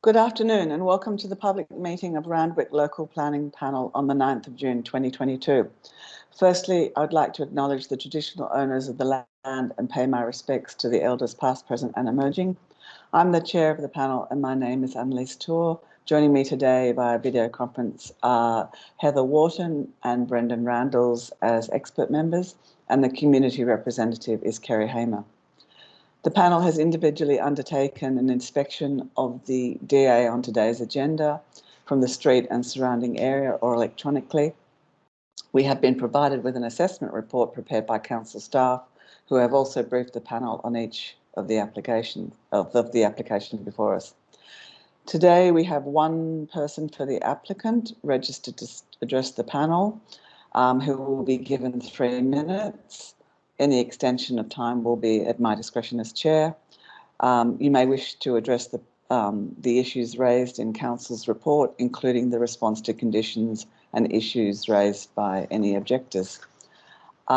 Good afternoon and welcome to the public meeting of Randwick Local Planning Panel on the 9th of June 2022. Firstly, I'd like to acknowledge the traditional owners of the land and pay my respects to the elders past, present and emerging. I'm the chair of the panel and my name is Annalise Tour. Joining me today via video conference are Heather Wharton and Brendan Randalls as expert members, and the community representative is Kerry Hamer. The panel has individually undertaken an inspection of the DA on today's agenda from the street and surrounding area or electronically. We have been provided with an assessment report prepared by council staff who have also briefed the panel on each of the application before us. Today we have one person for the applicant registered to address the panel, who will be given 3 minutes. Any extension of time will be at my discretion as chair. You may wish to address the issues raised in council's report, including the response to conditions and issues raised by any objectors. We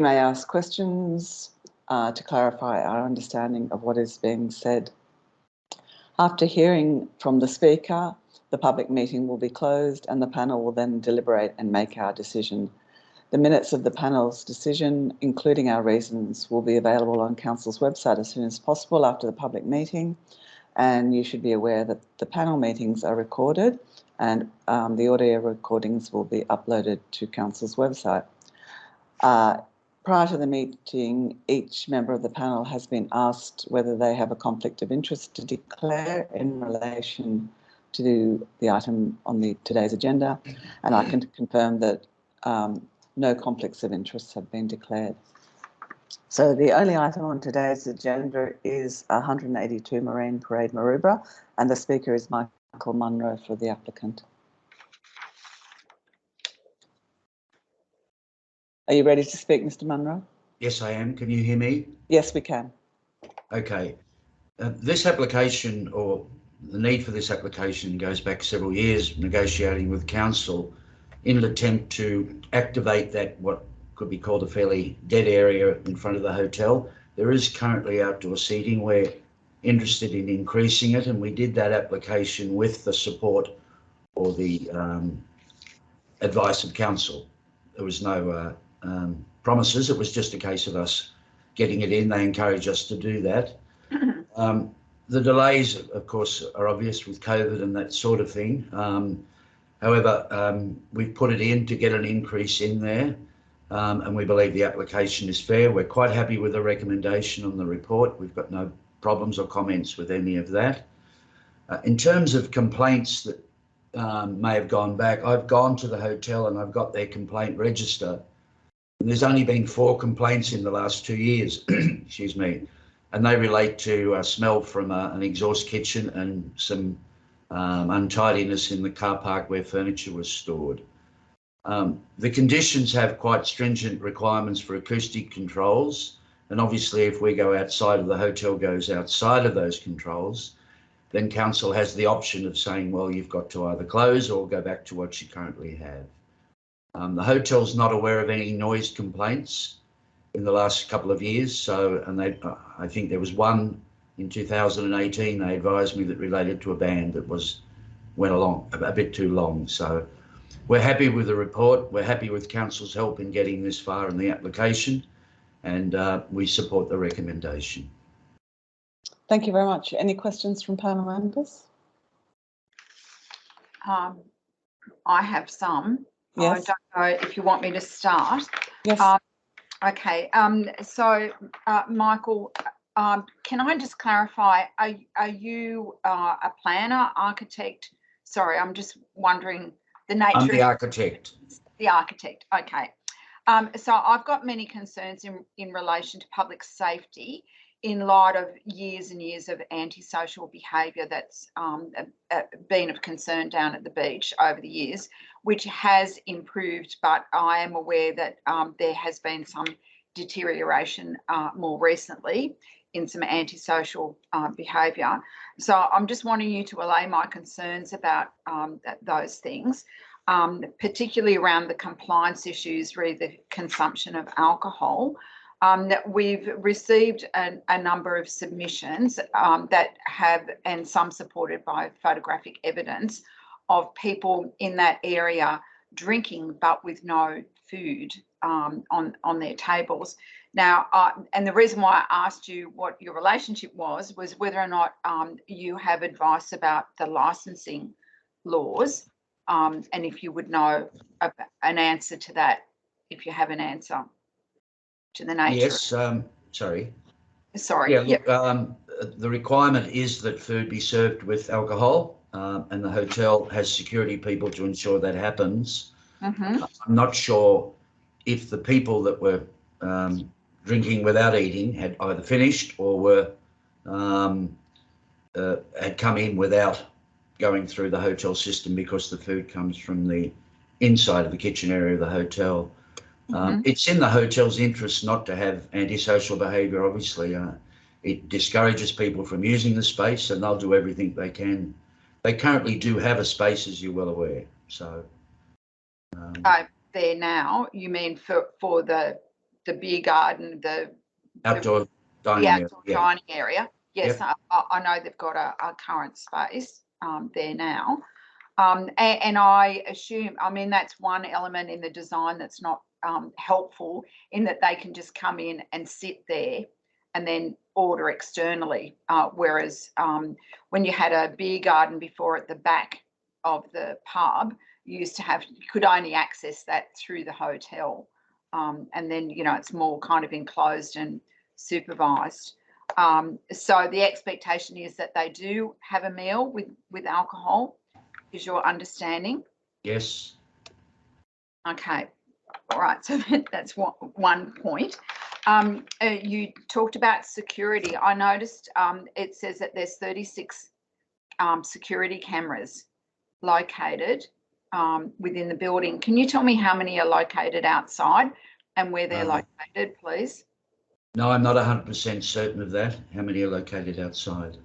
may ask questions to clarify our understanding of what is being said. After hearing from the speaker, the public meeting will be closed and the panel will then deliberate and make our decision. The minutes of the panel's decision, including our reasons, will be available on council's website as soon as possible after the public meeting. And you should be aware that the panel meetings are recorded and the audio recordings will be uploaded to council's website. Prior to the meeting, each member of the panel has been asked whether they have a conflict of interest to declare in relation to the item on today's agenda. And I can confirm that no conflicts of interest have been declared. So the only item on today's agenda is 182 Marine Parade, Maroubra, and the speaker is Michael Munro for the applicant. Are you ready to speak, Mr. Munro? Yes, I am. Can you hear me? Yes, we can. Okay. This application, or the need for this application, goes back several years, negotiating with council in an attempt to activate that, what could be called a fairly dead area in front of the hotel. There is currently outdoor seating. We're interested in increasing it, and we did that application with the support or the advice of council. There was no promises. It was just a case of us getting it in. They encouraged us to do that. The delays, of course, are obvious with COVID and that sort of thing. However, we've put it in to get an increase in there, and we believe the application is fair. We're quite happy with the recommendation on the report. We've got no problems or comments with any of that. In terms of complaints that may have gone back, I've gone to the hotel and I've got their complaint register. And there's only been 4 complaints in the last 2 years, excuse me, and they relate to a smell from an exhaust kitchen and some untidiness in the car park where furniture was stored. The conditions have quite stringent requirements for acoustic controls, and obviously if we go outside of the hotel goes outside of those controls, then council has the option of saying, well, you've got to either close or go back to what you currently have. The hotel's not aware of any noise complaints in the last couple of years, and I think there was one in 2018, they advised me that related to a band that went along a bit too long. So we're happy with the report. We're happy with council's help in getting this far in the application, and we support the recommendation. Thank you very much. Any questions from panel members? I have some. Yes. I don't know if you want me to start. Yes. Okay. So, Michael, can I just clarify, are you a planner, architect? Sorry, I'm just wondering the nature. I'm the architect. The architect, okay. So I've got many concerns in relation to public safety in light of years and years of antisocial behaviour that's been of concern down at the beach over the years, which has improved, but I am aware that there has been some deterioration more recently in some antisocial behaviour. So I'm just wanting you to allay my concerns about those things, particularly around the compliance issues re the consumption of alcohol. We've received a number of submissions that have, and some supported by photographic evidence, of people in that area drinking but with no food on their tables. Now, and the reason why I asked you what your relationship was whether or not you have advice about the licensing laws, and if you would know an answer to that, if you have an answer to the nature. Yes, sorry. Sorry. Yeah, look, the requirement is that food be served with alcohol, and the hotel has security people to ensure that happens. Mm-hmm. I'm not sure if the people that were drinking without eating had either finished or were had come in without going through the hotel system, because the food comes from the inside of the kitchen area of the hotel. Mm-hmm. It's in the hotel's interest not to have antisocial behaviour, obviously. It discourages people from using the space, and they'll do everything they can. They currently do have a space, as you're well aware. So There now, you mean for the beer garden, the outdoor dining area. outdoor dining area? Yes, Yep. I know they've got a current space there now. And I assume, I mean, that's one element in the design that's not helpful, in that they can just come in and sit there and then order externally. Whereas when you had a beer garden before at the back of the pub, you could only access that through the hotel. And then, you know, it's more kind of enclosed and supervised. So the expectation is that they do have a meal with alcohol, is your understanding? Yes. Okay. All right. So that's one point. You talked about security. I noticed it says that there's 36 security cameras located within the building. Can you tell me how many are located outside and where they're located, please? No, I'm not 100% certain of that, how many are located outside.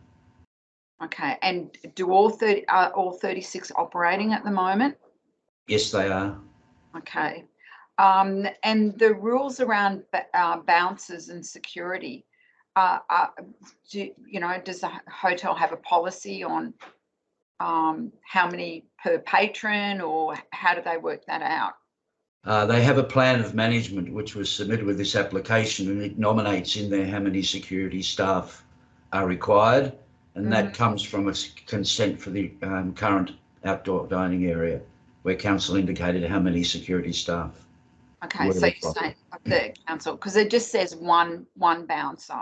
Okay. And do all 36 operating at the moment? Yes, they are. Okay. And the rules around bouncers and security, does the hotel have a policy on how many per patron, or how do they work that out? They have a plan of management which was submitted with this application, and it nominates in there how many security staff are required, and that comes from a consent for the current outdoor dining area, where council indicated how many security staff. Okay, so you're saying the council, because it just says one bouncer.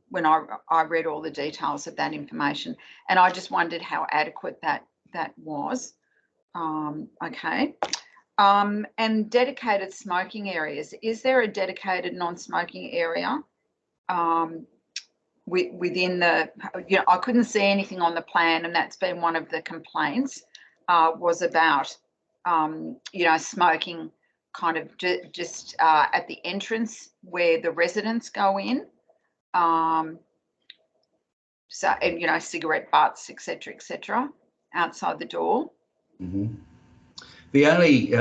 When I read all the details of that information, and I just wondered how adequate that was. Okay. And dedicated smoking areas. Is there a dedicated non-smoking area within the? I couldn't see anything on the plan, and that's been one of the complaints. Was about smoking kind of just at the entrance where the residents go in. So, and cigarette butts, etc., outside the door. Mm-hmm. The only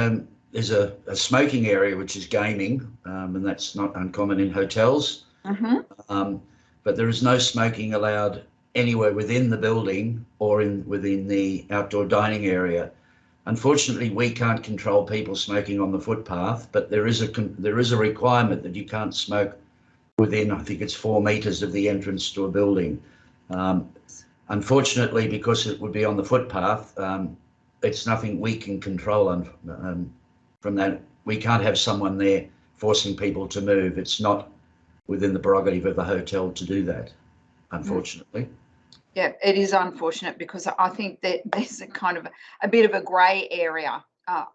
there's a smoking area which is gaming, and that's not uncommon in hotels. Mm-hmm. But there is no smoking allowed anywhere within the building or within the outdoor dining area. Unfortunately, we can't control people smoking on the footpath, but there is a requirement that you can't smoke within, I think it's 4 metres of the entrance to a building. Unfortunately, because it would be on the footpath, it's nothing we can control from that. We can't have someone there forcing people to move. It's not within the prerogative of the hotel to do that, unfortunately. Yeah, it is unfortunate, because I think that there's a kind of a bit of a grey area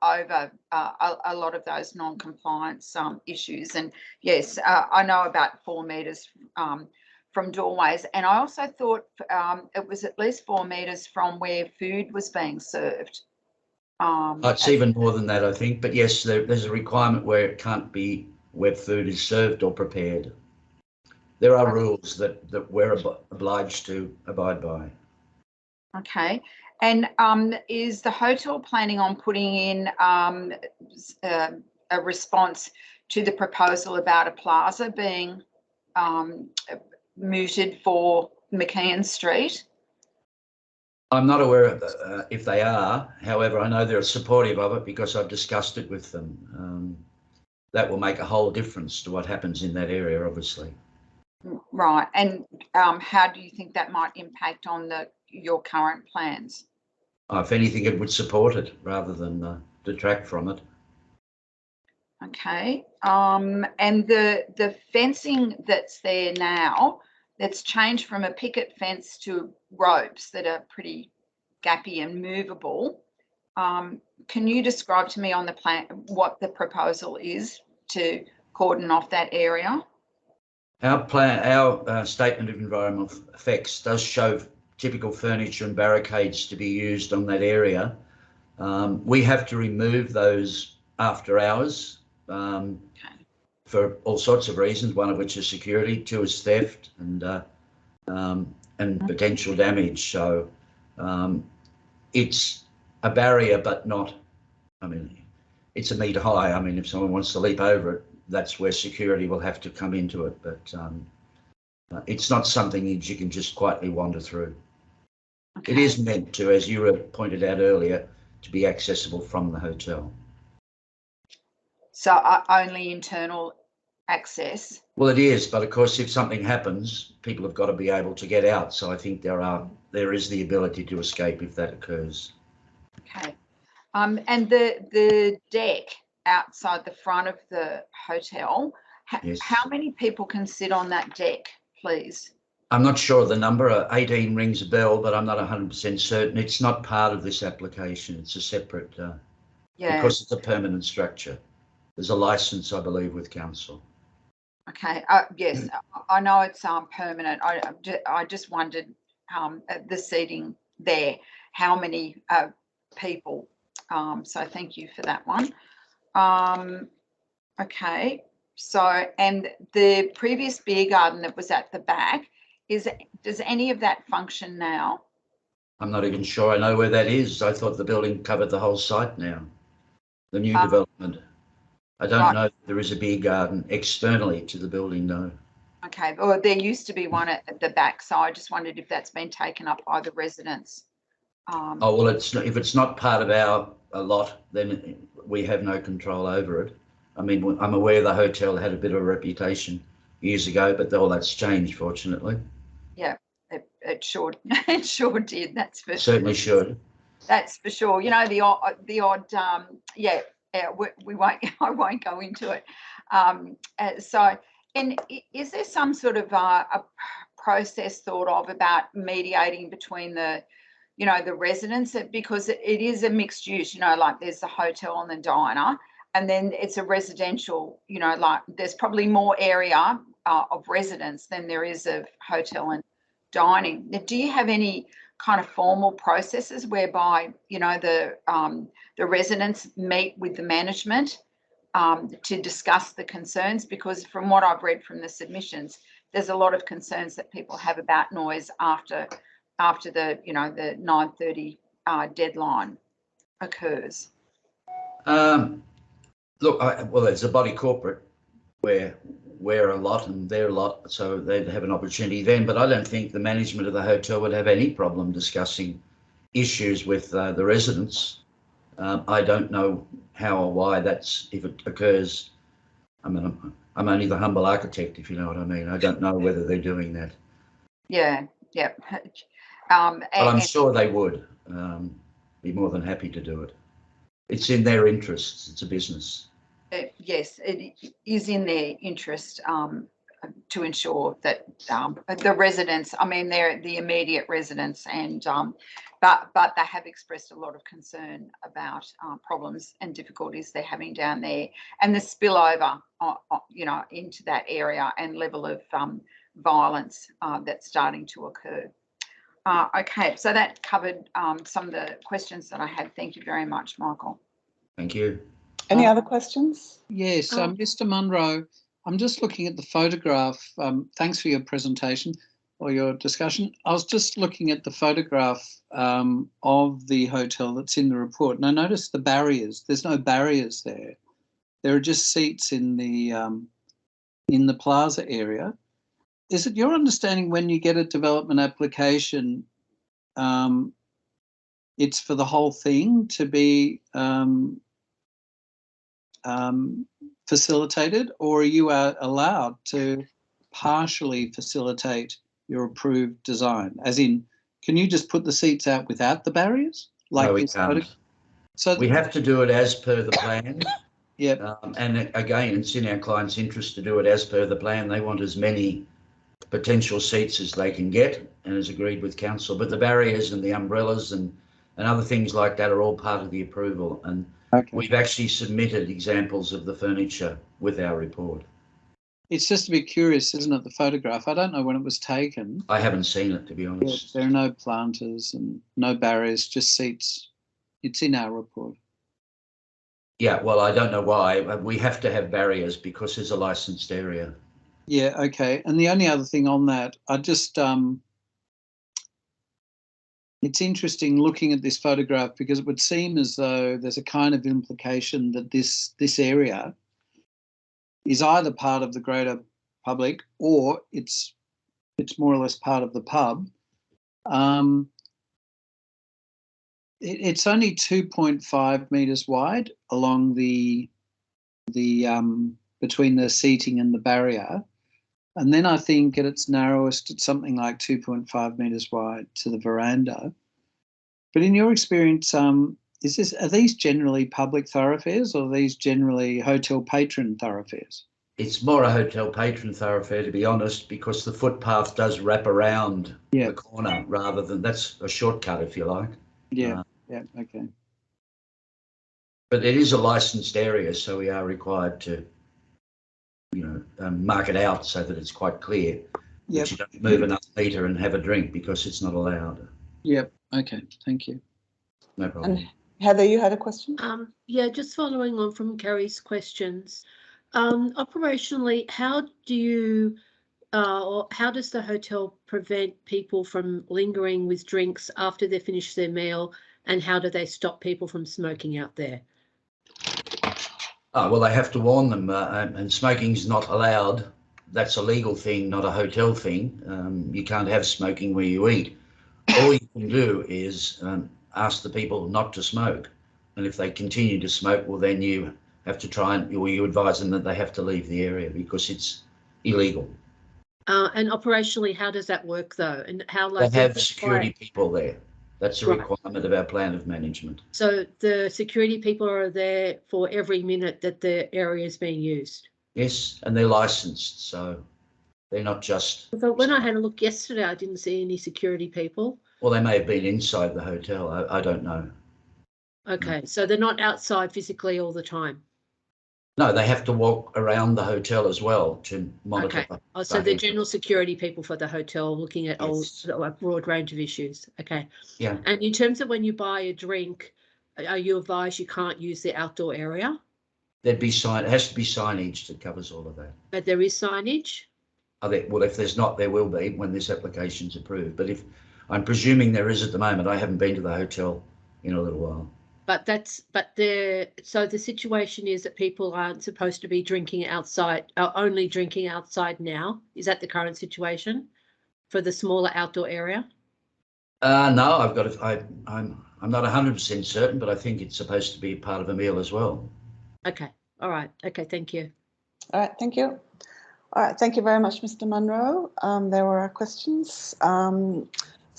over a lot of those non-compliance issues. And yes, I know about 4 metres from doorways, and I also thought it was at least 4 metres from where food was being served. It's even more than that, I think. But yes, there's a requirement where it can't be where food is served or prepared. There are rules that we're obliged to abide by. Okay. And is the hotel planning on putting in a response to the proposal about a plaza being mooted for McKeon Street? I'm not aware of if they are. However, I know they're supportive of it because I've discussed it with them. That will make a whole difference to what happens in that area, obviously. Right. And how do you think that might impact on your current plans? If anything, it would support it rather than detract from it. Okay. And the fencing that's there now, that's changed from a picket fence to ropes that are pretty gappy and movable. Can you describe to me on the plan what the proposal is to cordon off that area? Our statement of environmental effects does show typical furniture and barricades to be used on that area. We have to remove those after hours for all sorts of reasons, one of which is security, two is theft and potential damage. So it's a barrier, but not, I mean, it's a metre high. I mean, if someone wants to leap over it, that's where security will have to come into it. But it's not something that you can just quietly wander through. Okay. It is meant to, as you pointed out earlier, to be accessible from the hotel. So only internal access? Well, it is, but of course, if something happens, people have got to be able to get out. So I think there is the ability to escape if that occurs. Okay. And the deck outside the front of the hotel, yes. How many people can sit on that deck, please? I'm not sure of the number. 18 rings a bell, but I'm not 100% certain. It's not part of this application. It's a separate, because it's a permanent structure. There's a license, I believe, with council. Okay. Yes, I know it's permanent. I just wondered the seating there, how many people. So thank you for that one. Okay. So, and the previous beer garden that was at the back, does any of that function now? I'm not even sure I know where that is. I thought the building covered the whole site now, the new development. I don't know if there is a beer garden externally to the building, no. Okay, well, there used to be one at the back, so I just wondered if that's been taken up by the residents. Oh, well, if it's not part of our lot, then we have no control over it. I mean, I'm aware the hotel had a bit of a reputation years ago, but all that's changed, fortunately. Yeah, it sure did. That's for certainly should. That's for sure. You know, the odd yeah. We won't. I won't go into it. So, and is there some sort of a process thought of about mediating between the residents, because it is a mixed use? You know, like there's the hotel and the diner, and then it's a residential. You know, like there's probably more area of residents than there is of hotel and dining. Do you have any kind of formal processes whereby the residents meet with the management to discuss the concerns? Because from what I've read from the submissions, there's a lot of concerns that people have about noise after the the 9:30 deadline occurs. Look, well, there's a body corporate where we're a lot and they're a lot, so they'd have an opportunity then. But I don't think the management of the hotel would have any problem discussing issues with the residents. I don't know how or why if it occurs. I mean, I'm only the humble architect, if you know what I mean. I don't know whether they're doing that. Yeah. But I'm sure they would be more than happy to do it. It's in their interests. It's a business. Yes, it is in their interest to ensure that the residents, I mean, they're the immediate residents, and but they have expressed a lot of concern about problems and difficulties they're having down there, and the spillover, into that area, and level of violence that's starting to occur. Okay, so that covered some of the questions that I had. Thank you very much, Michael. Thank you. Any other questions? Yes, Mr. Munro, I'm just looking at the photograph. Thanks for your presentation or your discussion. I was just looking at the photograph of the hotel that's in the report, and I noticed the barriers. There's no barriers there. there are just seats in the plaza area. Is it your understanding when you get a development application, it's for the whole thing to be facilitated, or are you allowed to partially facilitate your approved design? As in, can you just put the seats out without the barriers? No, we can't. So we have to do it as per the plan. Yep. And again, it's in our client's interest to do it as per the plan. They want as many potential seats as they can get, and as agreed with council. But the barriers and the umbrellas and other things like that are all part of the approval. And we've actually submitted examples of the furniture with our report. It's just a bit curious, isn't it, the photograph? I don't know when it was taken. I haven't seen it, to be honest. There are no planters and no barriers, just seats. It's in our report. Yeah, well, I don't know why. We have to have barriers because there's a licensed area. Yeah, okay. And the only other thing on that, I just, it's interesting looking at this photograph because it would seem as though there's a kind of implication that this area is either part of the greater public or it's more or less part of the pub. It's only 2.5 metres wide along the between the seating and the barrier, and then I think at its narrowest it's something like 2.5 metres wide to the veranda. But in your experience, are these generally public thoroughfares or are these generally hotel patron thoroughfares? It's more a hotel patron thoroughfare, to be honest, because the footpath does wrap around the corner rather than, that's a shortcut, if you like. Yeah, okay. But it is a licensed area, so we are required to, mark it out so that it's quite clear that you don't move another metre and have a drink because it's not allowed. Yep, okay, thank you. No problem. And Heather, you had a question? Yeah, just following on from Kerry's questions. Operationally, how do you or how does the hotel prevent people from lingering with drinks after they finish their meal, and how do they stop people from smoking out there? Well, they have to warn them, and smoking's not allowed. That's a legal thing, not a hotel thing. You can't have smoking where you eat. All you can do is ask the people not to smoke, and if they continue to smoke, well, then you have to you advise them that they have to leave the area because it's illegal. And operationally, how does that work though? And how they have security people there. That's a requirement of our plan of management. So the security people are there for every minute that the area is being used? Yes, and they're licensed, so they're not just... But when I had a look yesterday, I didn't see any security people. Well, they may have been inside the hotel. I don't know. Okay, so they're not outside physically all the time? No, they have to walk around the hotel as well to monitor. Okay. Oh, so they're general security people for the hotel looking at a broad range of issues. Okay. Yeah. And in terms of when you buy a drink, are you advised you can't use the outdoor area? There'd be it has to be signage that covers all of that. But there is signage? Well, if there's not, there will be when this application's approved. But if I'm presuming there is at the moment, I haven't been to the hotel in a little while. So the situation is that people aren't supposed to be drinking outside, only drinking outside now. Is that the current situation for the smaller outdoor area? No, I'm not 100% certain, but I think it's supposed to be part of a meal as well. Okay. All right. Okay. Thank you. All right. Thank you. All right. Thank you very much, Mr. Munro. There were our questions.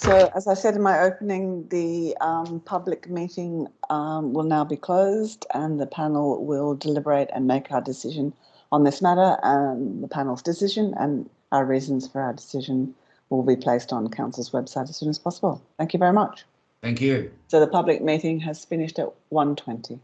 So, as I said in my opening, the public meeting will now be closed and the panel will deliberate and make our decision on this matter, and the panel's decision and our reasons for our decision will be placed on Council's website as soon as possible. Thank you very much. Thank you. So the public meeting has finished at 1:20.